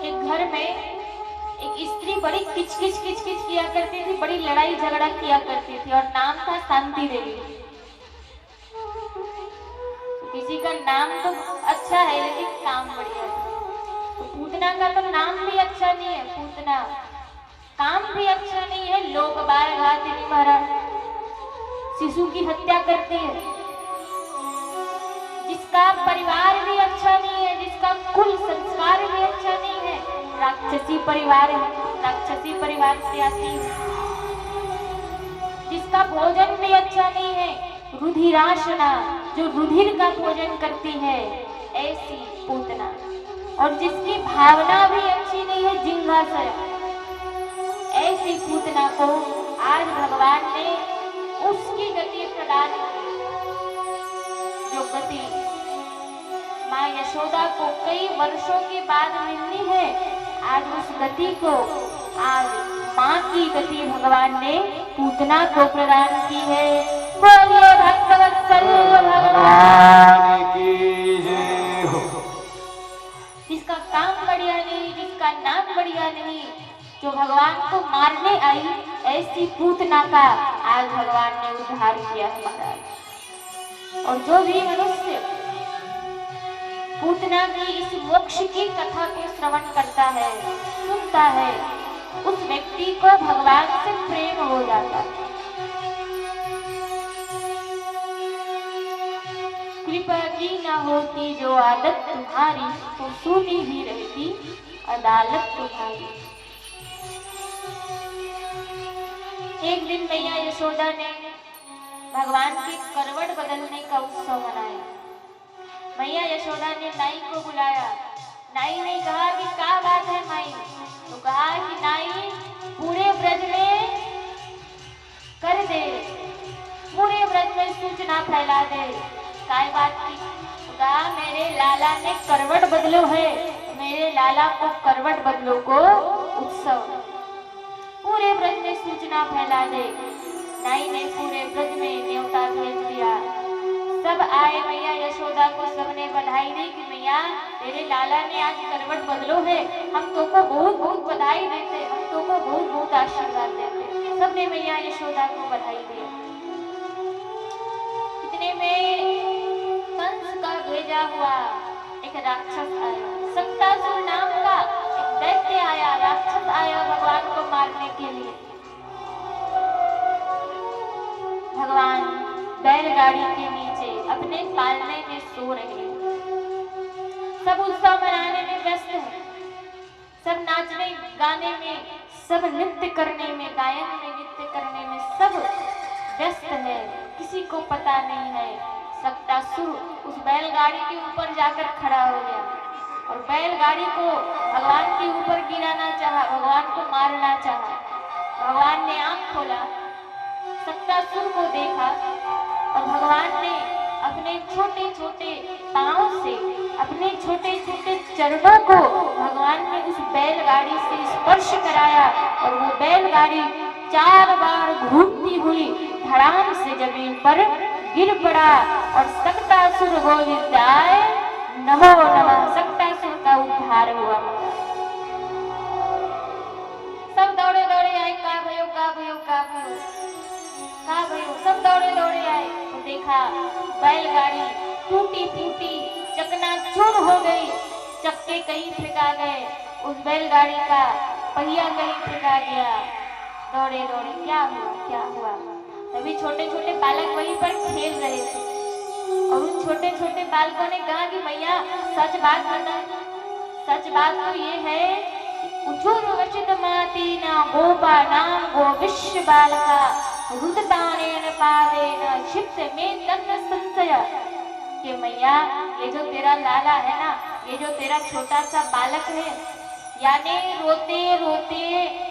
एक घर में एक स्त्री बड़ी किचकिच किया करती थी, बड़ी लड़ाई झगड़ा किया करती थी, और नाम था शांति देवी। तो किसी का नाम तो अच्छा है लेकिन काम बढ़िया है। तो पूतना का तो नाम भी अच्छा नहीं है, पूतना काम भी अच्छा नहीं है, लोक बाल घातिनी महाराज, शिशु की हत्या करती है। जिसका परिवार भी अच्छा नहीं है, जिसका कुल संस्कार भी अच्छा नहीं है, राक्षसी परिवार है, राक्षसी परिवार से आती है। जिसका भोजन भी अच्छा नहीं है, रुधिराशना, जो रुधिर का भोजन करती है, ऐसी पूतना। और जिसकी भावना भी अच्छी नहीं है, जिंघासया, ऐसी पूतना को आज भगवान ने उसकी गति प्रदान की, जो गति माँ यशोदा को कई वर्षों के बाद मिलनी है। आज उस गति को, आज माँ की गति भगवान ने पूतना को प्रदान की है। बोलिए भक्तवत्सल भगवान की जय हो। जिसका काम बढ़िया नहीं, जिसका नाम बढ़िया नहीं, जो भगवान को मारने आई, ऐसी पूतना का आज भगवान ने उद्धार किया है महाराज। और जो भी मनुष्य पूतना की इस मोक्ष की कथा को श्रवण करता है, सुनता है, उस व्यक्ति को भगवान से प्रेम हो जाता है। कृपा की ना होती जो आदत तुम्हारी, तो सुनी ही रहती अदालत तुम्हारी। एक दिन मैया यशोदा ने भगवान की करवट बदलने का उत्सव मनाया। मैया यशोदा ने नाई को बुलाया। नाई ने कहा कि क्या बात है माई? तो कहा कि नाई पूरे ब्रज में कर दे, पूरे ब्रज में सूचना फैला दे। काय बात की? तो कहा मेरे लाला ने करवट बदलो है, मेरे लाला को करवट बदलो को उत्सव, पूरे ब्रज में सूचना फैला दे। नाई ने पूरे ब्रज में न्योता भेज दिया। सब आए मैया यशोदा को, सबने बधाई दी कि मैया तेरे लाला ने आज करवट बदलो है, हम तुमको बहुत बहुत बधाई देते, हम तुमको बहुत बहुत आशीर्वाद देते। सबने मैया यशोदा को बधाई दी। इतने में कंस का भेजा हुआ एक राक्षस आया, शक्तासुर नाम का एक दैत्य आया, राक्षस आया भगवान को मारने के लिए। भगवान बैलगाड़ी के नीचे अपने पालने में सो रहे हैं। सब उत्सव मनाने में व्यस्त हैं, सब नाचने सब नृत्य करने में, गायन में, नृत्य करने में सब व्यस्त है, किसी को पता नहीं है। सक्टासुर उस बैलगाड़ी के ऊपर जाकर खड़ा हो गया और बैलगाड़ी को भगवान के ऊपर गिराना चाहा, भगवान को मारना चाहा। भगवान ने आंख खोला, सक्टासुर को देखा और भगवान ने अपने छोटे छोटे पांव से, अपने छोटे छोटे चरणों को भगवान ने उस बैलगाड़ी से स्पर्श कराया और वो बैलगाड़ी 4 बार घूमती हुई धड़ाम से जमीन पर गिर पड़ा और सक्टासुर गोविंदाय नमो नमः, सक्टासुर का उद्धार हुआ। सब दौड़े दौड़े आए, का भयो का भयो का भयो का भयो, सब दौड़े दौड़े आए तो देखा बैलगाड़ी टूटी फूटी चकनाचूर हो गई, चक्के कहीं फेंका गए, उस बैलगाड़ी का पहिया कहीं फेंका गया। दौड़े दौड़े क्या हुआ क्या हुआ, तभी छोटे छोटे बालक वहीं पर खेल रहे थे और उन छोटे छोटे बालकों ने कहा कि भैया सच बात बताएं। सच बात तो ये है उचुर वचन माती ना गोपा नाम गो विश्व बालका रुदतानेन पावेन क्षिप्त में तन्न संशय, कि मैया ये जो तेरा लाला है ना, ये जो तेरा छोटा सा बालक है, यानी रोते रोते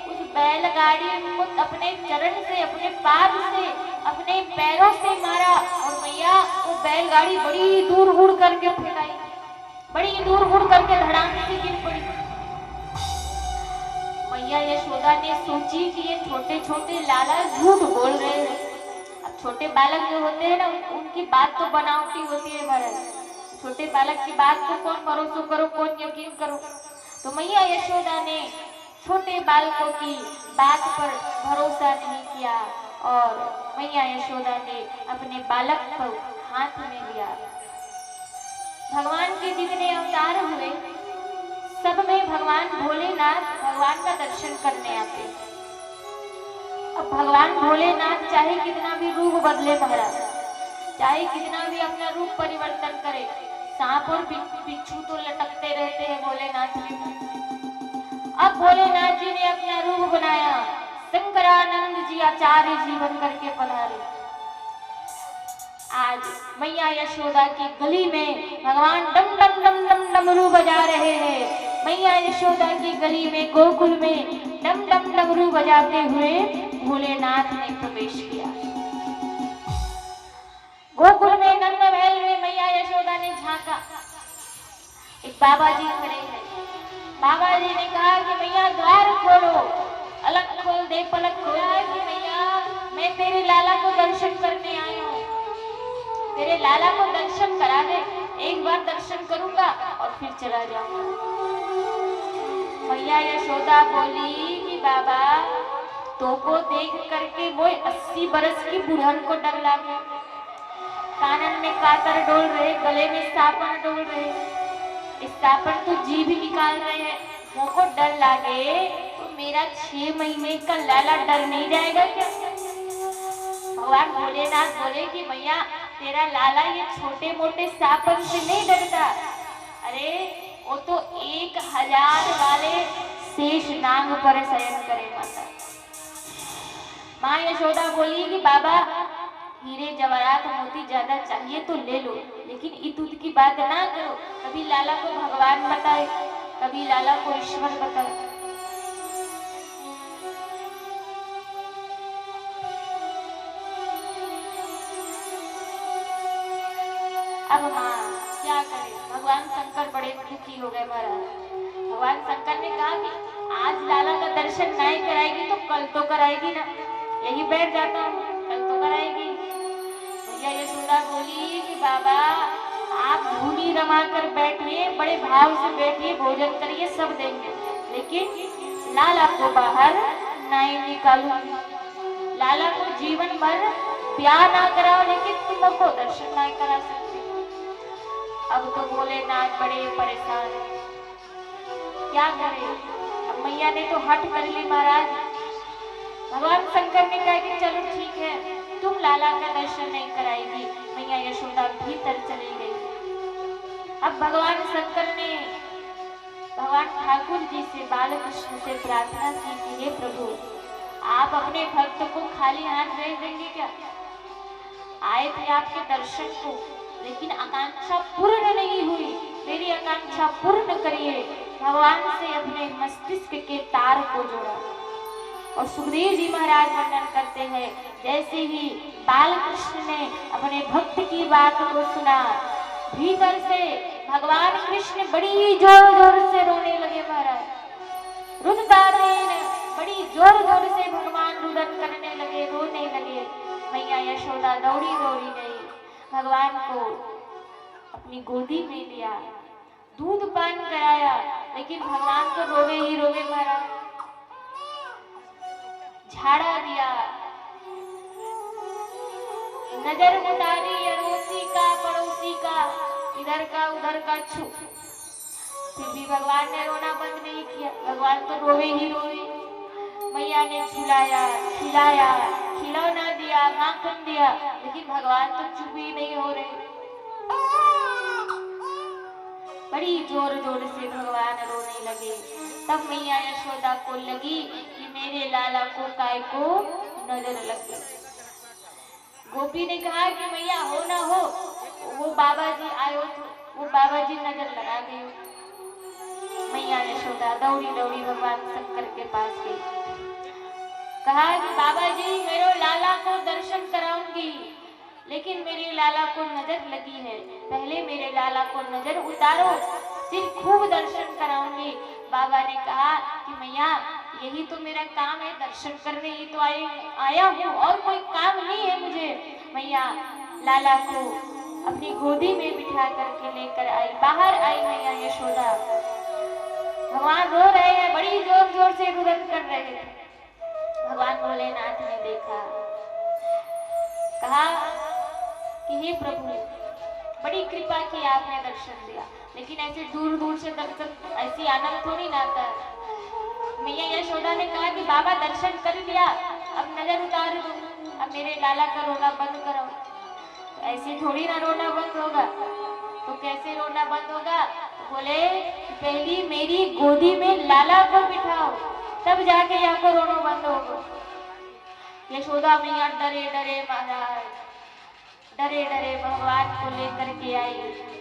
उस बैलगाड़ी को अपने चरण से, अपने पाद से, अपने पैरों से मारा और मैया वो बैलगाड़ी बड़ी दूर उड़ करके फेंकाई, बड़ी दूर उड़ करके धड़ाम से गिर पड़ी। मैया यशोदा ने सोची कि ये छोटे छोटे लाला झूठ बोल रहे हैं। अब छोटे बालक जो होते हैं ना, उनकी बात तो बनावटी होती है महाराज। छोटे बालक की बात को कौन भरोसा करो, कौन यकीन करो। तो मैया यशोदा ने छोटे बालकों की बात पर भरोसा नहीं किया और मैया यशोदा ने अपने बालक को हाथ में लिया। भगवान के जितने अवतार हुए सब में भगवान भोलेनाथ भगवान का दर्शन करने आते। अब भगवान भोलेनाथ चाहे कितना भी रूप बदले महाराज, चाहे कितना भी अपना रूप परिवर्तन करे, सांप और बिच्छू तो लटकते रहते हैं भोलेनाथ जी। अब भोलेनाथ जी ने अपना रूप बनाया, शंकरानंद जी आचार्य जी बन करके पधारे। आज मैया यशोदा की गली में भगवान डम डम डम डम डमरू बजा रहे हैं। मैया यशोदा की गली में, गोकुल में डम डम डमरू बजाते हुए भोलेनाथ ने प्रवेश किया। गोकुल में नंद महल में मैया यशोदा ने झांका, एक बाबा जी खड़े हैं। बाबा जी ने कहा कि मैया द्वार खोलो, अलग खोल दे, पलक खोला कि मैया मैं तेरे लाला को दर्शन करने आई हूँ, तेरे लाला को दर्शन करा दे, एक बार दर्शन करूंगा और फिर चला जाऊंगा। मैया यशोदा बोली कि बाबा तो को देख करके वो 80 बरस की बुढ़न को डर लगे, कानन में कातर डोल रहे, गले में सापन डोल रहे, इस सापन तो जीभ निकाल रहे हैं, मुंह को डर लागे तो मेरा 6 महीने का लाला डर नहीं जाएगा क्या? भगवान भोलेनाथ बोले कि मैया तेरा लाला ये छोटे मोटे सापन से नहीं डरता, अरे वो तो 1000 वाले शेष नाग पर शयन करे माता। माँ यशोदा बोली कि बाबा हीरे जवाहरात मोती ज्यादा चाहिए तो ले लो, लेकिन इत उत की बात ना करो, कभी लाला को भगवान बताए, कभी लाला को ईश्वर बताए। अब माँ क्या करे, भगवान शंकर बड़े दुखी हो गए महाराज। भगवान शंकर ने कहा कि आज लाला का दर्शन नहीं कराएगी तो कल तो कराएगी ना, यही बैठ जाता हूँ, कल तो कराएगी। मैया यशोदा बोली कि बाबा आप भूमि रमा कर बैठिए, बड़े भाव से बैठिए, भोजन करिए, सब देंगे, लेकिन लाला को बाहर नहीं निकालूंगी। लाला को जीवन भर प्यार ना कराओ, लेकिन तुमको दर्शन नहीं करा सकते। अब तो भोलेनाथ बड़े परेशान, क्या करे। अब मैया ने तो हट कर ली महाराज। भगवान शंकर ने कहा कि चलो ठीक है, तुम लाला का दर्शन नहीं कराएगी। मैया यशोदा भीतर चली गई। अब भगवान भगवान ठाकुर जी से बालकृष्ण से प्रार्थना की कि हे प्रभु, आप अपने भक्त को खाली हाथ भेज देंगे क्या? आए थे आपके दर्शन को, लेकिन आकांक्षा पूर्ण नहीं हुई। मेरी आकांक्षा पूर्ण करिए। भगवान से अपने मस्तिष्क के तार को जोड़ा। और सुखदेव जी महाराज वर्णन करते हैं, जैसे ही बालकृष्ण ने अपने भक्त की बात को सुना, भीतर से भगवान कृष्ण बड़ी जोर जोर से रोने लगे। महाराज रुदन बड़ी जोर जोर से भगवान रुदन करने लगे, रोने लगे। मैया यशोदा दौड़ी दौड़ी गई, भगवान को अपनी गोदी में लिया, दूध पान कराया, लेकिन भगवान तो रोवे ही रोवे। महाराज झाड़ा दिया, नजर उतारी अड़ोसी का पड़ोसी का, इधर का उधर का छू, फिर भी भगवान ने रोना बंद नहीं किया। भगवान तो रोवे ही रोवे। मैया ने खिलाया खिलाया, खिलौना दिया, माखन दिया, लेकिन भगवान तो चुप ही नहीं हो रहे। बड़ी जोर जोर से भगवान रोने लगे। तब मैया यशोदा को लगी कि मेरे लाला को काय को नजर लग गई। गोपी ने कहा कि मैया हो ना हो, वो बाबा जी आयो थे, वो बाबा जी नजर लगा गए। मैया यशोदा दौड़ी दौड़ी भगवान शंकर के पास गई, कहा कि बाबा जी मेरे लाला को दर्शन कराऊंगी, लेकिन मेरे लाला को नजर लगी है, पहले मेरे लाला को नजर उतारो, फिर खूब दर्शन कराऊंगी। बाबा ने कहा कि मैया यही तो मेरा काम है, दर्शन करने ही तो आया हूँ, और कोई काम नहीं है मुझे। मैया लाला को अपनी गोदी में बिठा करके लेकर आई, बाहर आई मैया यशोदा। भगवान रो रहे हैं, बड़ी जोर जोर से रुदन कर रहे थे। भगवान भोलेनाथ ने देखा, कहा कि हे प्रभु, बड़ी कृपा की आपने दर्शन दिया, लेकिन ऐसे दूर दूर से दर्शन, ऐसी आनंद थोड़ी ना आता है। मैया यशोदा ने कहा कि बाबा दर्शन कर लिया, अब नजर उतार दो, अब मेरे लाला का रोना बंद करो। तो ऐसे थोड़ी ना रोना बंद होगा। तो कैसे रोना बंद होगा? तो बोले पहली मेरी गोदी में लाला को बिठाओ, तब जाके यहाँ को रोना बंद होगा। यशोदा मैया डरे डरे महाराज, डरे डरे भगवान को लेकर के आई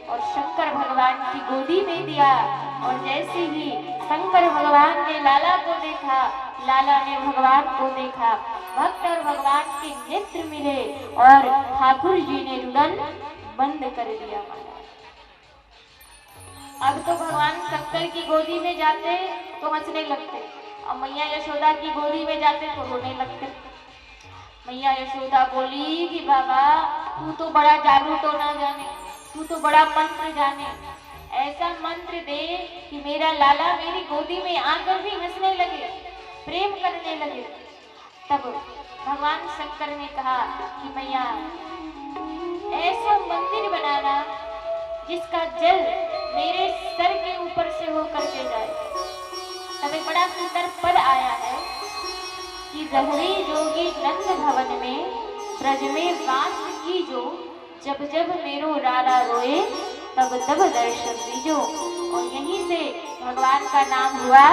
और शंकर भगवान की गोदी में दिया। और जैसे ही शंकर भगवान ने लाला को देखा, लाला ने भगवान को देखा, भक्त और भगवान के नेत्र मिले और ठाकुर जी ने रुदन बंद कर दिया। अब तो भगवान शंकर की गोदी में जाते तो हंसने लगते, और मैया यशोदा की गोदी में जाते तो रोने लगते। मैया यशोदा बोली कि बाबा तू तो बड़ा जादू तो ना जाने, तू तो बड़ा मंत्र जाने, ऐसा मंत्र दे कि मेरा लाला मेरी गोदी में आकर भी हंसने लगे, प्रेम करने लगे। तब भगवान शंकर ने कहा कि मैया ऐसा मंदिर बनाना जिसका जल मेरे सर के ऊपर से होकर के जाए। तब एक बड़ा सुंदर पद आया है कि रहे जोगी नंद भवन में ब्रज में वास की जो, जब जब मेरो लाला रोए तब तब दर्शन दीजो। और यहीं से भगवान का नाम हुआ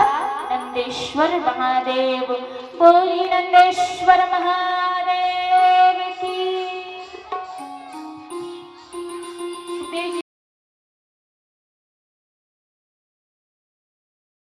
नंदेश्वर महादेव। बोली नंदेश्वर महादेव।